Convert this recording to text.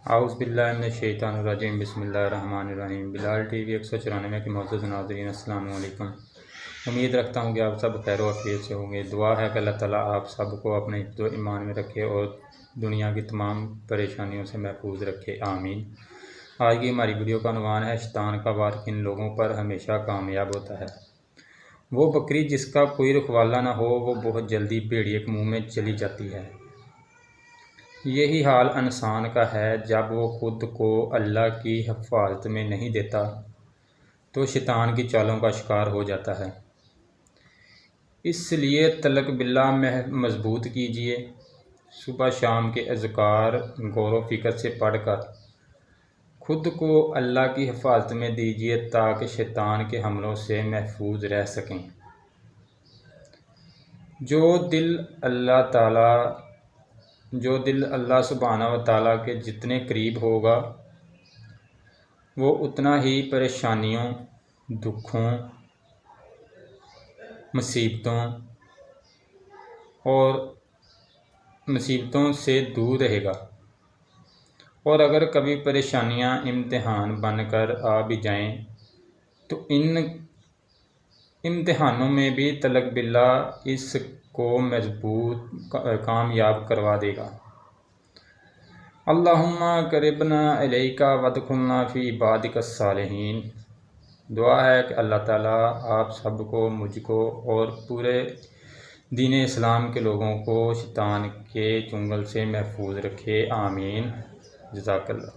اعوذ باللہ من الشیطان الرجیم بسم اللہ الرحمن الرحیم۔ بلال ٹی وی 194 کے معزز ناظرین السلام علیکم۔ امید رکھتا ہوں کہ آپ سب خیر و عافیت سے ہوں گے۔ دعا ہے کہ اللہ تعالیٰ آپ سب کو اپنے حفظ و ایمان میں رکھے اور دنیا کی تمام پریشانیوں سے محفوظ رکھے، آمین۔ آج کی ہماری ویڈیو کا عنوان ہے شیطان کا وار کن لوگوں پر ہمیشہ کامیاب ہوتا ہے۔ وہ بکری جس کا کوئی رکھوالا نہ ہو وہ بہت جلدی بھیڑیے کے منہ میں چلی جاتی ہے۔ یہی حال انسان کا ہے، جب وہ خود کو اللہ کی حفاظت میں نہیں دیتا تو شیطان کی چالوں کا شکار ہو جاتا ہے۔ اس لیے تعلق باللہ مضبوط کیجیے۔ صبح شام کے اذکار غور و فکر سے پڑھ کر خود کو اللہ کی حفاظت میں دیجیے تاکہ شیطان کے حملوں سے محفوظ رہ سکیں۔ جو دل اللہ سبحانہ و تعالیٰ کے جتنے قریب ہوگا وہ اتنا ہی پریشانیوں، دکھوں، مصیبتوں سے دور رہے گا۔ اور اگر کبھی پریشانیاں امتحان بن کر آ بھی جائیں تو ان امتحانوں میں بھی تعلق باللہ اس کو مضبوط کامیاب کروا دے گا۔ اللہم قربنا الیک وادخلنا فی عبادک الصالحین۔ دعا ہے کہ اللہ تعالیٰ آپ سب کو، مجھ کو اور پورے دین اسلام کے لوگوں کو شیطان کے چنگل سے محفوظ رکھے، آمین۔ جزاک اللہ۔